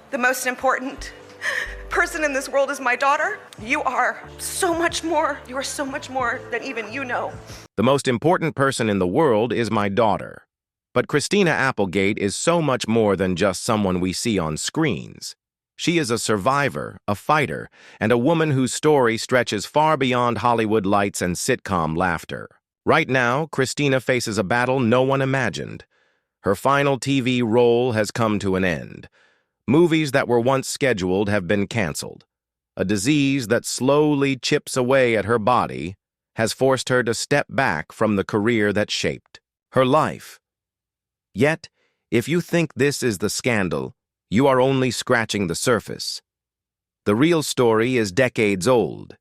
The most important person in this world is my daughter. You are so much more. You are so much more than even you know. The most important person in the world is my daughter. But Christina Applegate is so much more than just someone we see on screens. She is a survivor, a fighter, and a woman whose story stretches far beyond Hollywood lights and sitcom laughter. Right now, Christina faces a battle no one imagined. Her final TV role has come to an end. Movies that were once scheduled have been canceled. A disease that slowly chips away at her body has forced her to step back from the career that shaped her life. Yet, if you think this is the scandal, you are only scratching the surface. The real story is decades old,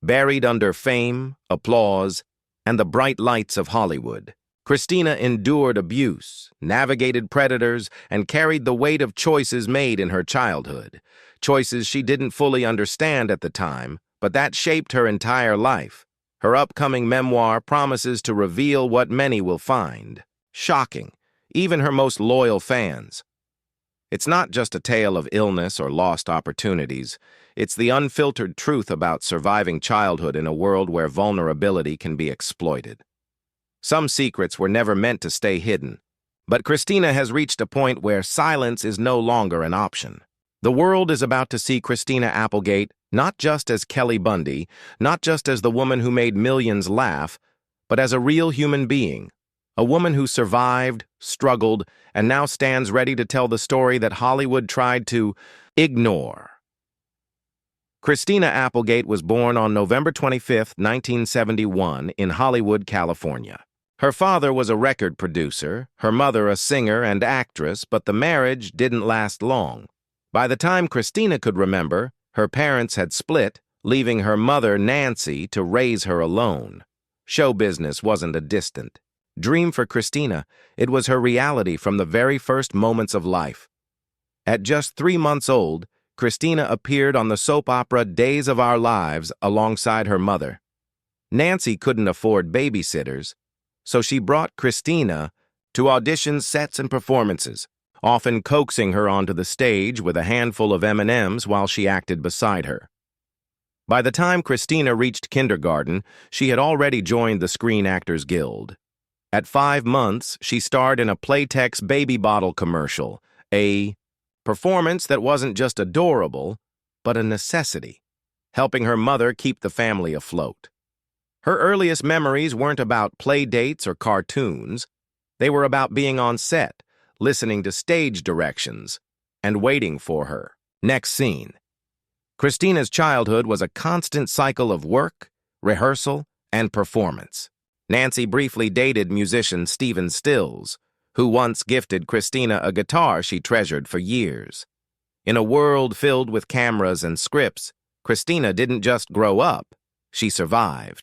buried under fame, applause, and the bright lights of Hollywood. Christina endured abuse, navigated predators, and carried the weight of choices made in her childhood. Choices she didn't fully understand at the time, but that shaped her entire life. Her upcoming memoir promises to reveal what many will find shocking, even her most loyal fans. It's not just a tale of illness or lost opportunities. It's the unfiltered truth about surviving childhood in a world where vulnerability can be exploited. Some secrets were never meant to stay hidden, but Christina has reached a point where silence is no longer an option. The world is about to see Christina Applegate not just as Kelly Bundy, not just as the woman who made millions laugh, but as a real human being, a woman who survived, struggled, and now stands ready to tell the story that Hollywood tried to ignore. Christina Applegate was born on November 25, 1971, in Hollywood, California. Her father was a record producer, her mother a singer and actress, but the marriage didn't last long. By the time Christina could remember, her parents had split, leaving her mother, Nancy, to raise her alone. Show business wasn't a distant dream for Christina. It was her reality from the very first moments of life. At just 3 months old, Christina appeared on the soap opera Days of Our Lives alongside her mother. Nancy couldn't afford babysitters, so she brought Christina to auditions, sets, and performances, often coaxing her onto the stage with a handful of M&Ms while she acted beside her. By the time Christina reached kindergarten, she had already joined the Screen Actors Guild. At 5 months, she starred in a Playtex baby bottle commercial, a performance that wasn't just adorable, but a necessity, helping her mother keep the family afloat. Her earliest memories weren't about play dates or cartoons. They were about being on set, listening to stage directions, and waiting for her next scene. Christina's childhood was a constant cycle of work, rehearsal, and performance. Nancy briefly dated musician Stephen Stills, who once gifted Christina a guitar she treasured for years. In a world filled with cameras and scripts, Christina didn't just grow up, she survived.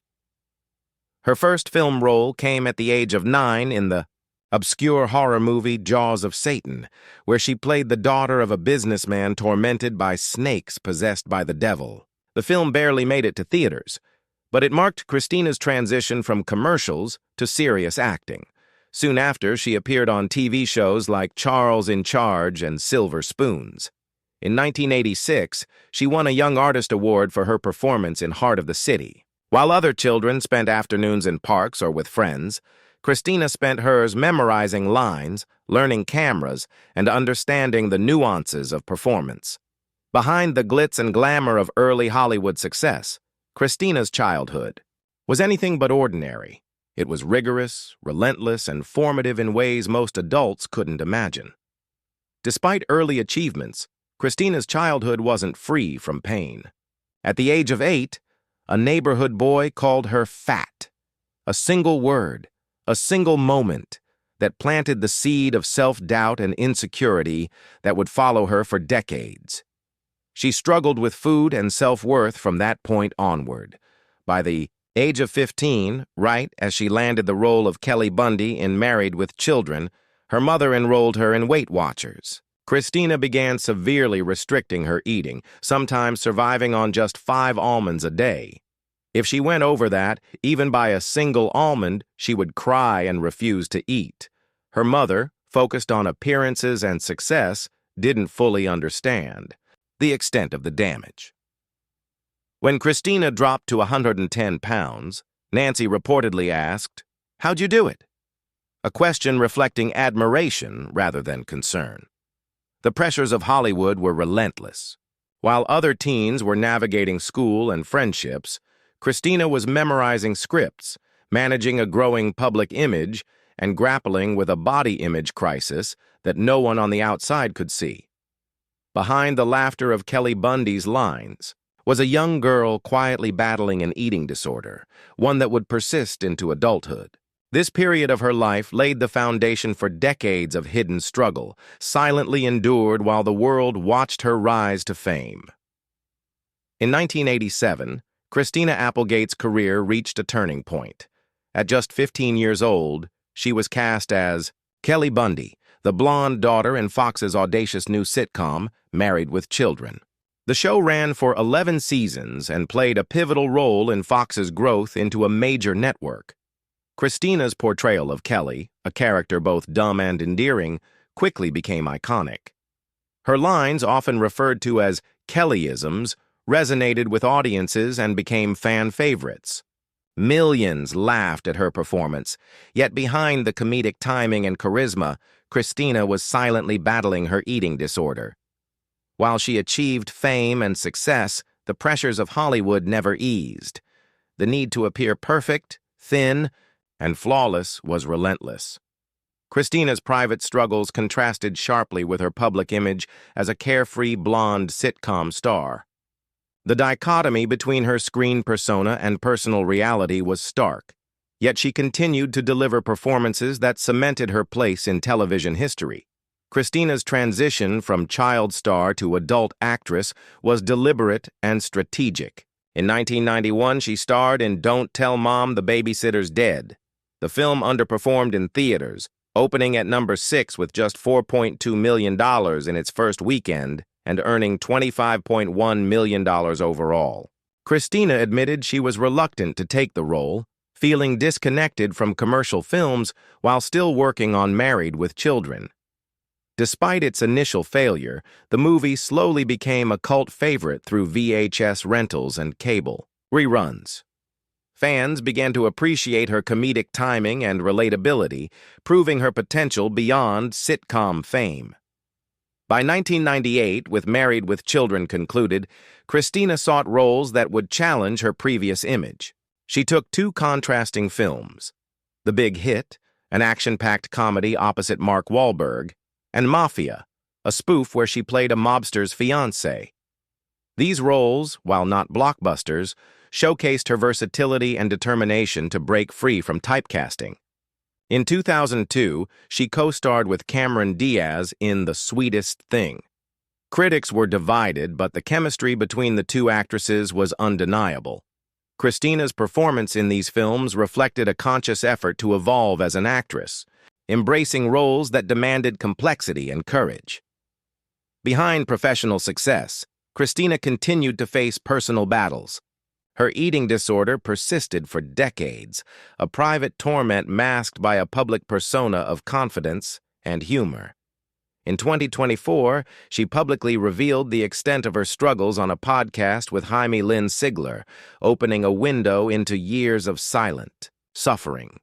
Her first film role came at the age of 9 in the obscure horror movie Jaws of Satan, where she played the daughter of a businessman tormented by snakes possessed by the devil. The film barely made it to theaters, but it marked Christina's transition from commercials to serious acting. Soon after, she appeared on TV shows like Charles in Charge and Silver Spoons. In 1986, she won a Young Artist Award for her performance in Heart of the City. While other children spent afternoons in parks or with friends, Christina spent hers memorizing lines, learning cameras, and understanding the nuances of performance. Behind the glitz and glamour of early Hollywood success, Christina's childhood was anything but ordinary. It was rigorous, relentless, and formative in ways most adults couldn't imagine. Despite early achievements, Christina's childhood wasn't free from pain. At the age of 8, a neighborhood boy called her fat. A single word, a single moment that planted the seed of self-doubt and insecurity that would follow her for decades. She struggled with food and self-worth from that point onward. By the age of 15, right as she landed the role of Kelly Bundy in Married with Children, her mother enrolled her in Weight Watchers. Christina began severely restricting her eating, sometimes surviving on just 5 almonds a day. If she went over that, even by a single almond, she would cry and refuse to eat. Her mother, focused on appearances and success, didn't fully understand the extent of the damage. When Christina dropped to 110 pounds, Nancy reportedly asked, "How'd you do it?" A question reflecting admiration rather than concern. The pressures of Hollywood were relentless. While other teens were navigating school and friendships, Christina was memorizing scripts, managing a growing public image, and grappling with a body image crisis that no one on the outside could see. Behind the laughter of Kelly Bundy's lines was a young girl quietly battling an eating disorder, one that would persist into adulthood. This period of her life laid the foundation for decades of hidden struggle, silently endured while the world watched her rise to fame. In 1987, Christina Applegate's career reached a turning point. At just 15 years old, she was cast as Kelly Bundy, the blonde daughter in Fox's audacious new sitcom, Married with Children. The show ran for 11 seasons and played a pivotal role in Fox's growth into a major network. Christina's portrayal of Kelly, a character both dumb and endearing, quickly became iconic. Her lines, often referred to as Kellyisms, resonated with audiences and became fan favorites. Millions laughed at her performance, yet behind the comedic timing and charisma, Christina was silently battling her eating disorder. While she achieved fame and success, the pressures of Hollywood never eased. The need to appear perfect, thin, and flawless was relentless. Christina's private struggles contrasted sharply with her public image as a carefree blonde sitcom star. The dichotomy between her screen persona and personal reality was stark, yet she continued to deliver performances that cemented her place in television history. Christina's transition from child star to adult actress was deliberate and strategic. In 1991, she starred in Don't Tell Mom the Babysitter's Dead. The film underperformed in theaters, opening at number 6 with just $4.2 million in its first weekend and earning $25.1 million overall. Christina admitted she was reluctant to take the role, feeling disconnected from commercial films while still working on Married with Children. Despite its initial failure, the movie slowly became a cult favorite through VHS rentals and cable reruns. Fans began to appreciate her comedic timing and relatability, proving her potential beyond sitcom fame. By 1998, with Married with Children concluded, Christina sought roles that would challenge her previous image. She took 2 contrasting films: The Big Hit, an action-packed comedy opposite Mark Wahlberg, and Mafia, a spoof where she played a mobster's fiancé. These roles, while not blockbusters, showcased her versatility and determination to break free from typecasting. In 2002, she co-starred with Cameron Diaz in The Sweetest Thing. Critics were divided, but the chemistry between the two actresses was undeniable. Christina's performance in these films reflected a conscious effort to evolve as an actress, embracing roles that demanded complexity and courage. Behind professional success, Christina continued to face personal battles. Her eating disorder persisted for decades, a private torment masked by a public persona of confidence and humor. In 2024, she publicly revealed the extent of her struggles on a podcast with Jaime Lynn Sigler, opening a window into years of silent suffering.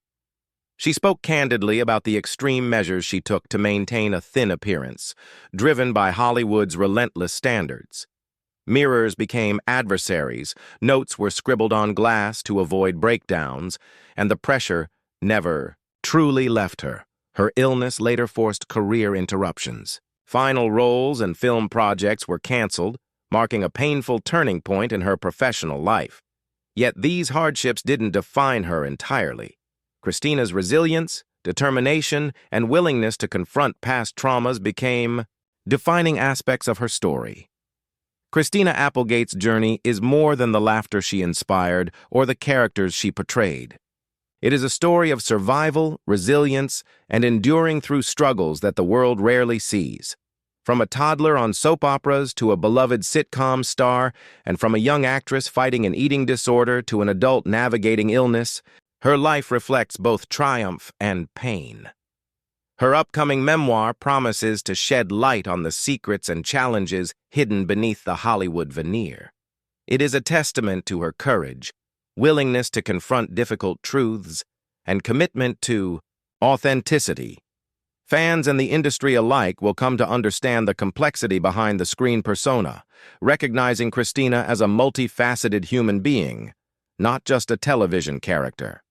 She spoke candidly about the extreme measures she took to maintain a thin appearance, driven by Hollywood's relentless standards. Mirrors became adversaries, notes were scribbled on glass to avoid breakdowns, and the pressure never truly left her. Her illness later forced career interruptions. Final roles and film projects were canceled, marking a painful turning point in her professional life. Yet these hardships didn't define her entirely. Christina's resilience, determination, and willingness to confront past traumas became defining aspects of her story. Christina Applegate's journey is more than the laughter she inspired or the characters she portrayed. It is a story of survival, resilience, and enduring through struggles that the world rarely sees. From a toddler on soap operas to a beloved sitcom star, and from a young actress fighting an eating disorder to an adult navigating illness, her life reflects both triumph and pain. Her upcoming memoir promises to shed light on the secrets and challenges hidden beneath the Hollywood veneer. It is a testament to her courage, willingness to confront difficult truths, and commitment to authenticity. Fans and the industry alike will come to understand the complexity behind the screen persona, recognizing Christina as a multifaceted human being, not just a television character.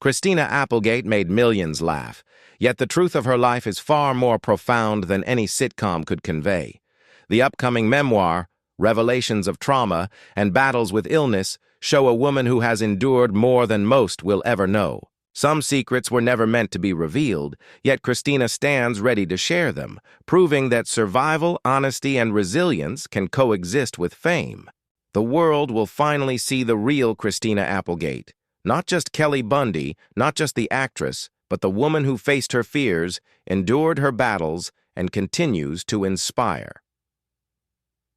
Christina Applegate made millions laugh, yet the truth of her life is far more profound than any sitcom could convey. The upcoming memoir, Revelations of Trauma and Battles with Illness, show a woman who has endured more than most will ever know. Some secrets were never meant to be revealed, yet Christina stands ready to share them, proving that survival, honesty, and resilience can coexist with fame. The world will finally see the real Christina Applegate. Not just Kelly Bundy, not just the actress, but the woman who faced her fears, endured her battles, and continues to inspire.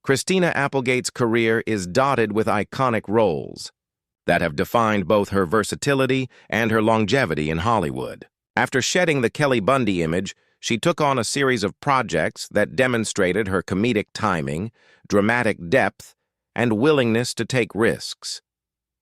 Christina Applegate's career is dotted with iconic roles that have defined both her versatility and her longevity in Hollywood. After shedding the Kelly Bundy image, she took on a series of projects that demonstrated her comedic timing, dramatic depth, and willingness to take risks.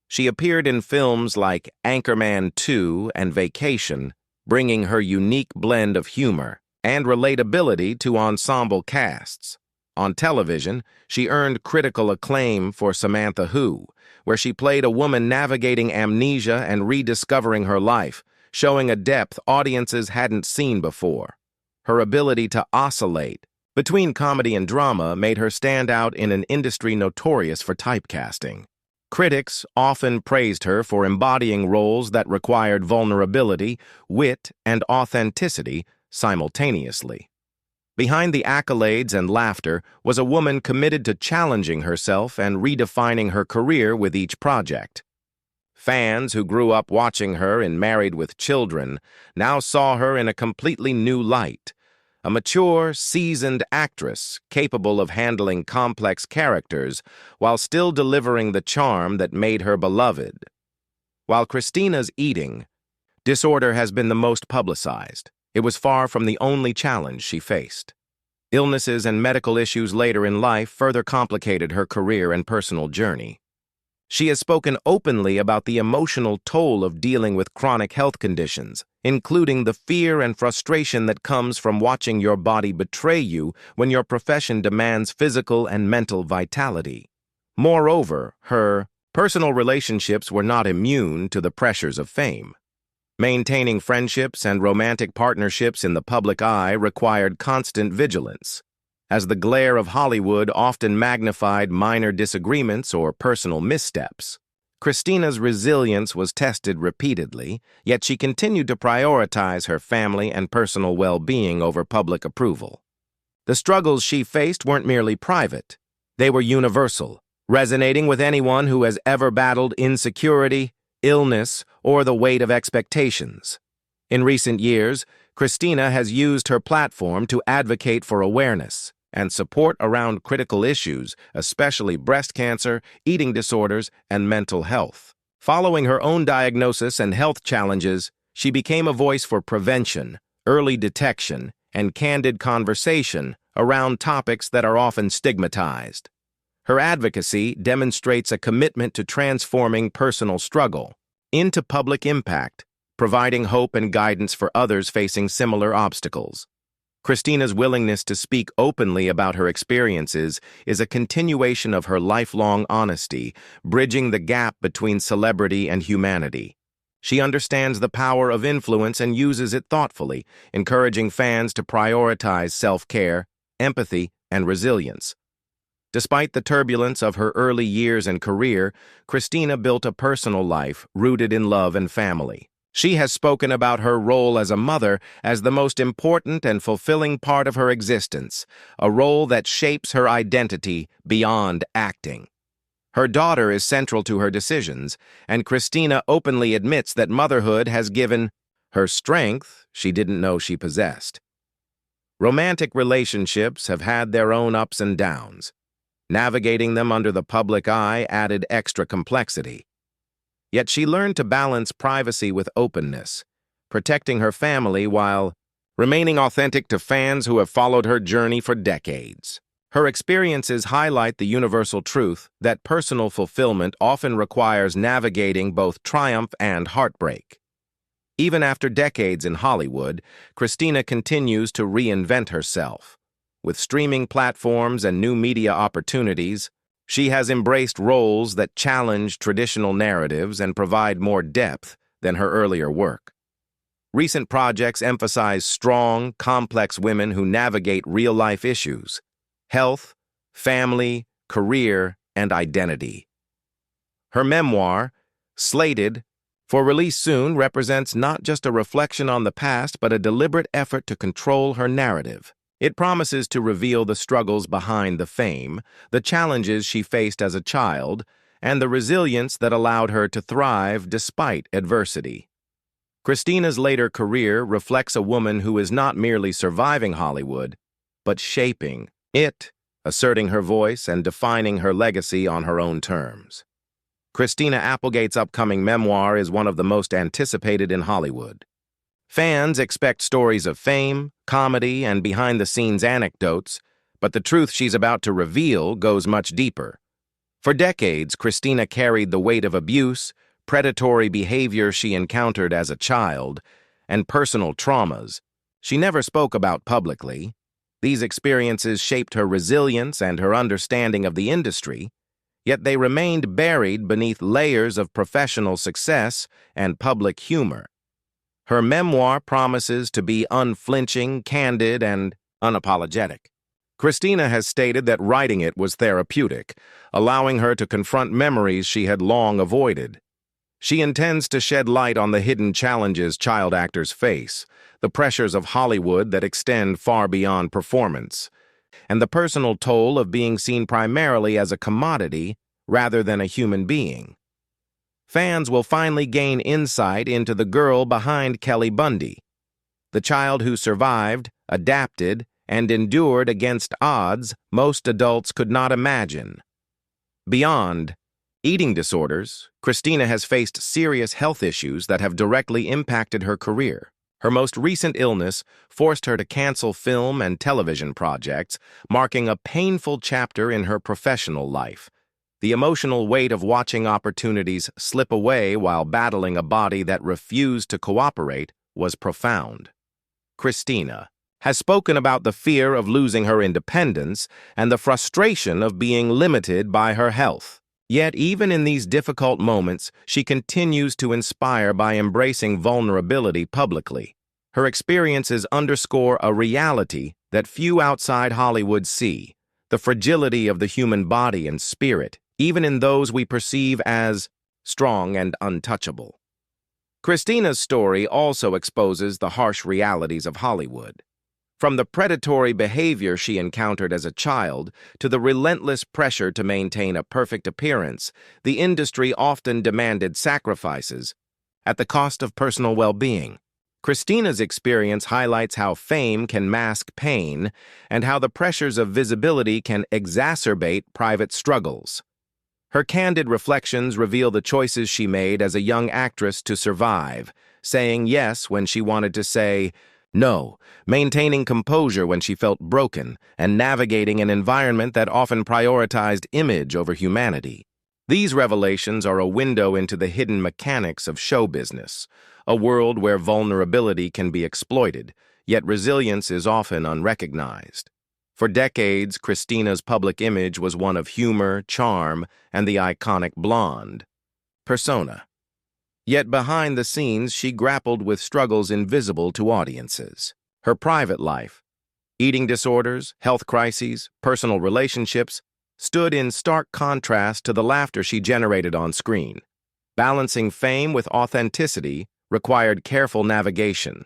She appeared in films like Anchorman 2 and Vacation, bringing her unique blend of humor and relatability to ensemble casts. On television, she earned critical acclaim for Samantha Who, where she played a woman navigating amnesia and rediscovering her life, showing a depth audiences hadn't seen before. Her ability to oscillate between comedy and drama made her stand out in an industry notorious for typecasting. Critics often praised her for embodying roles that required vulnerability, wit, and authenticity simultaneously. Behind the accolades and laughter was a woman committed to challenging herself and redefining her career with each project. Fans who grew up watching her in Married with Children now saw her in a completely new light, a mature, seasoned actress capable of handling complex characters while still delivering the charm that made her beloved. While Christina's eating disorder has been the most publicized, it was far from the only challenge she faced. Illnesses and medical issues later in life further complicated her career and personal journey. She has spoken openly about the emotional toll of dealing with chronic health conditions, including the fear and frustration that comes from watching your body betray you when your profession demands physical and mental vitality. Moreover, her personal relationships were not immune to the pressures of fame. Maintaining friendships and romantic partnerships in the public eye required constant vigilance, as the glare of Hollywood often magnified minor disagreements or personal missteps. Christina's resilience was tested repeatedly, yet she continued to prioritize her family and personal well-being over public approval. The struggles she faced weren't merely private. They were universal, resonating with anyone who has ever battled insecurity, illness, or the weight of expectations. In recent years, Christina has used her platform to advocate for awareness and support around critical issues, especially breast cancer, eating disorders, and mental health. Following her own diagnosis and health challenges, she became a voice for prevention, early detection, and candid conversation around topics that are often stigmatized. Her advocacy demonstrates a commitment to transforming personal struggle into public impact, providing hope and guidance for others facing similar obstacles. Christina's willingness to speak openly about her experiences is a continuation of her lifelong honesty, bridging the gap between celebrity and humanity. She understands the power of influence and uses it thoughtfully, encouraging fans to prioritize self-care, empathy, and resilience. Despite the turbulence of her early years and career, Christina built a personal life rooted in love and family. She has spoken about her role as a mother as the most important and fulfilling part of her existence, a role that shapes her identity beyond acting. Her daughter is central to her decisions, and Christina openly admits that motherhood has given her strength she didn't know she possessed. Romantic relationships have had their own ups and downs. Navigating them under the public eye added extra complexity. Yet she learned to balance privacy with openness, protecting her family while remaining authentic to fans who have followed her journey for decades. Her experiences highlight the universal truth that personal fulfillment often requires navigating both triumph and heartbreak. Even after decades in Hollywood, Christina continues to reinvent herself. With streaming platforms and new media opportunities, she has embraced roles that challenge traditional narratives and provide more depth than her earlier work. Recent projects emphasize strong, complex women who navigate real-life issues: health, family, career, and identity. Her memoir, slated for release soon, represents not just a reflection on the past, but a deliberate effort to control her narrative. It promises to reveal the struggles behind the fame, the challenges she faced as a child, and the resilience that allowed her to thrive despite adversity. Christina's later career reflects a woman who is not merely surviving Hollywood, but shaping it, asserting her voice and defining her legacy on her own terms. Christina Applegate's upcoming memoir is one of the most anticipated in Hollywood. Fans expect stories of fame, comedy, and behind-the-scenes anecdotes, but the truth she's about to reveal goes much deeper. For decades, Christina carried the weight of abuse, predatory behavior she encountered as a child, and personal traumas she never spoke about publicly. These experiences shaped her resilience and her understanding of the industry, yet they remained buried beneath layers of professional success and public humor. Her memoir promises to be unflinching, candid, and unapologetic. Christina has stated that writing it was therapeutic, allowing her to confront memories she had long avoided. She intends to shed light on the hidden challenges child actors face, the pressures of Hollywood that extend far beyond performance, and the personal toll of being seen primarily as a commodity rather than a human being. Fans will finally gain insight into the girl behind Kelly Bundy, the child who survived, adapted, and endured against odds most adults could not imagine. Beyond eating disorders, Christina has faced serious health issues that have directly impacted her career. Her most recent illness forced her to cancel film and television projects, marking a painful chapter in her professional life. The emotional weight of watching opportunities slip away while battling a body that refused to cooperate was profound. Christina has spoken about the fear of losing her independence and the frustration of being limited by her health. Yet, even in these difficult moments, she continues to inspire by embracing vulnerability publicly. Her experiences underscore a reality that few outside Hollywood see: the fragility of the human body and spirit, even in those we perceive as strong and untouchable. Christina's story also exposes the harsh realities of Hollywood. From the predatory behavior she encountered as a child to the relentless pressure to maintain a perfect appearance, the industry often demanded sacrifices at the cost of personal well-being. Christina's experience highlights how fame can mask pain and how the pressures of visibility can exacerbate private struggles. Her candid reflections reveal the choices she made as a young actress to survive, saying yes when she wanted to say no, maintaining composure when she felt broken, and navigating an environment that often prioritized image over humanity. These revelations are a window into the hidden mechanics of show business, a world where vulnerability can be exploited, yet resilience is often unrecognized. For decades, Christina's public image was one of humor, charm, and the iconic blonde persona. Yet behind the scenes, she grappled with struggles invisible to audiences. Her private life, eating disorders, health crises, personal relationships, stood in stark contrast to the laughter she generated on screen. Balancing fame with authenticity required careful navigation.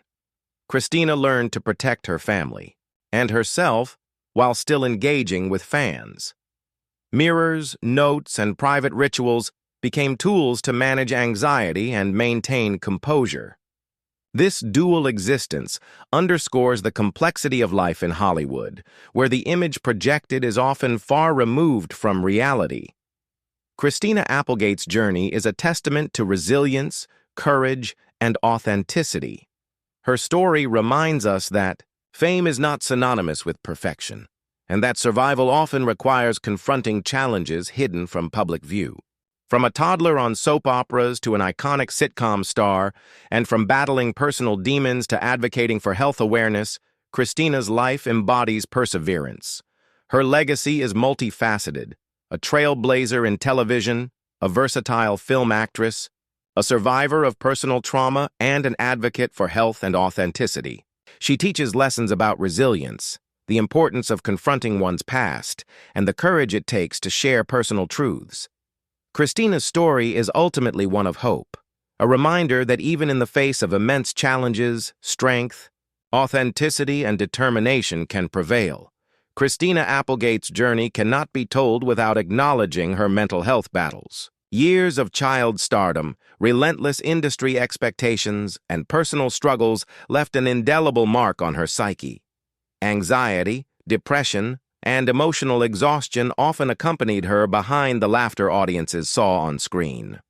Christina learned to protect her family and herself while still engaging with fans. Mirrors, notes, and private rituals became tools to manage anxiety and maintain composure. This dual existence underscores the complexity of life in Hollywood, where the image projected is often far removed from reality. Christina Applegate's journey is a testament to resilience, courage, and authenticity. Her story reminds us that fame is not synonymous with perfection, and that survival often requires confronting challenges hidden from public view. From a toddler on soap operas to an iconic sitcom star, and from battling personal demons to advocating for health awareness, Christina's life embodies perseverance. Her legacy is multifaceted: a trailblazer in television, a versatile film actress, a survivor of personal trauma, and an advocate for health and authenticity. She teaches lessons about resilience, the importance of confronting one's past, and the courage it takes to share personal truths. Christina's story is ultimately one of hope, a reminder that even in the face of immense challenges, strength, authenticity, and determination can prevail. Christina Applegate's journey cannot be told without acknowledging her mental health battles. Years of child stardom, relentless industry expectations, and personal struggles left an indelible mark on her psyche. Anxiety, depression, and emotional exhaustion often accompanied her behind the laughter audiences saw on screen.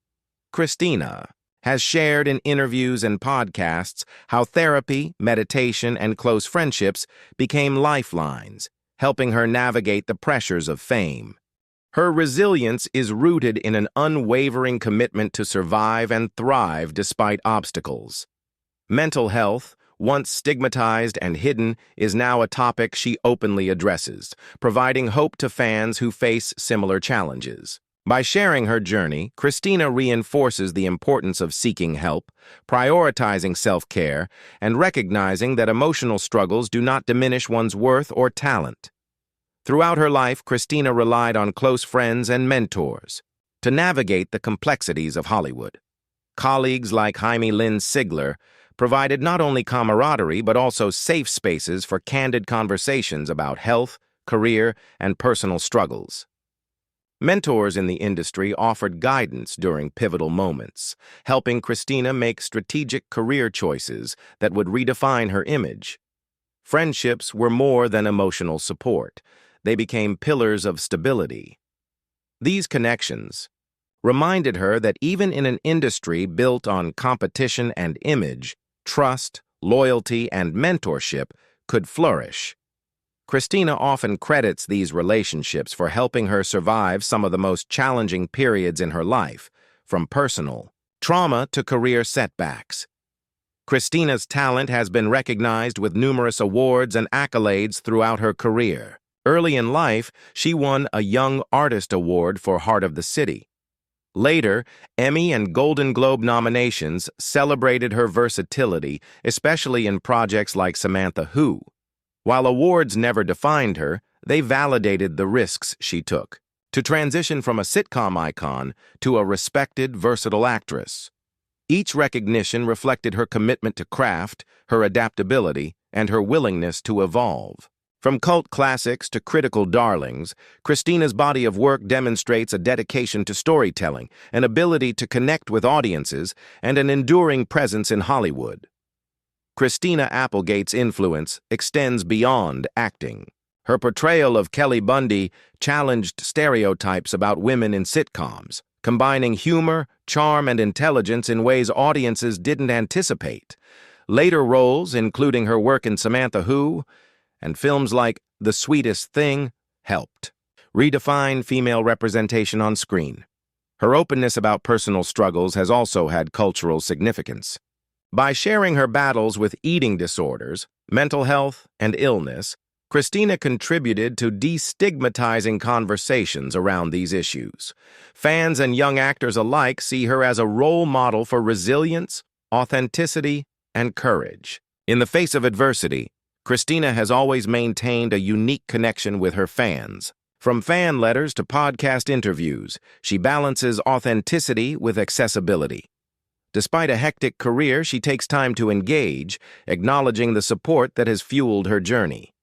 Christina has shared in interviews and podcasts how therapy, meditation, and close friendships became lifelines, helping her navigate the pressures of fame. Her resilience is rooted in an unwavering commitment to survive and thrive despite obstacles. Mental health, once stigmatized and hidden, is now a topic she openly addresses, providing hope to fans who face similar challenges. By sharing her journey, Christina reinforces the importance of seeking help, prioritizing self-care, and recognizing that emotional struggles do not diminish one's worth or talent. Throughout her life, Christina relied on close friends and mentors to navigate the complexities of Hollywood. Colleagues like Jaime Lynn Sigler provided not only camaraderie but also safe spaces for candid conversations about health, career, and personal struggles. Mentors in the industry offered guidance during pivotal moments, helping Christina make strategic career choices that would redefine her image. Friendships were more than emotional support. They became pillars of stability. These connections reminded her that even in an industry built on competition and image, trust, loyalty, and mentorship could flourish. Christina often credits these relationships for helping her survive some of the most challenging periods in her life, from personal trauma to career setbacks. Christina's talent has been recognized with numerous awards and accolades throughout her career. Early in life, she won a Young Artist Award for Heart of the City. Later, Emmy and Golden Globe nominations celebrated her versatility, especially in projects like Samantha Who. While awards never defined her, they validated the risks she took to transition from a sitcom icon to a respected, versatile actress. Each recognition reflected her commitment to craft, her adaptability, and her willingness to evolve. From cult classics to critical darlings, Christina's body of work demonstrates a dedication to storytelling, an ability to connect with audiences, and an enduring presence in Hollywood. Christina Applegate's influence extends beyond acting. Her portrayal of Kelly Bundy challenged stereotypes about women in sitcoms, combining humor, charm, and intelligence in ways audiences didn't anticipate. Later roles, including her work in Samantha Who and films like The Sweetest Thing, helped redefine female representation on screen. Her openness about personal struggles has also had cultural significance. By sharing her battles with eating disorders, mental health, and illness, Christina contributed to destigmatizing conversations around these issues. Fans and young actors alike see her as a role model for resilience, authenticity, and courage. In the face of adversity, Christina has always maintained a unique connection with her fans. From fan letters to podcast interviews, she balances authenticity with accessibility. Despite a hectic career, she takes time to engage, acknowledging the support that has fueled her journey.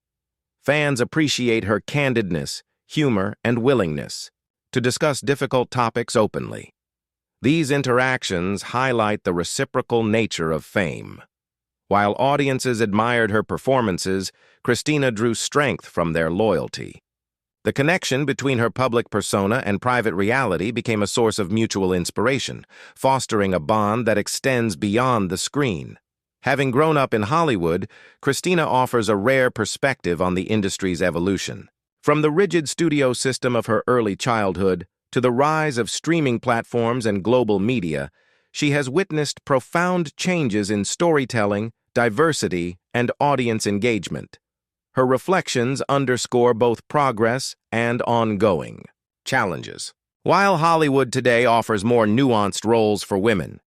Fans appreciate her candidness, humor, and willingness to discuss difficult topics openly. These interactions highlight the reciprocal nature of fame. While audiences admired her performances, Christina drew strength from their loyalty. The connection between her public persona and private reality became a source of mutual inspiration, fostering a bond that extends beyond the screen. Having grown up in Hollywood, Christina offers a rare perspective on the industry's evolution. From the rigid studio system of her early childhood to the rise of streaming platforms and global media, she has witnessed profound changes in storytelling, diversity, and audience engagement. Her reflections underscore both progress and ongoing challenges. While Hollywood today offers more nuanced roles for women,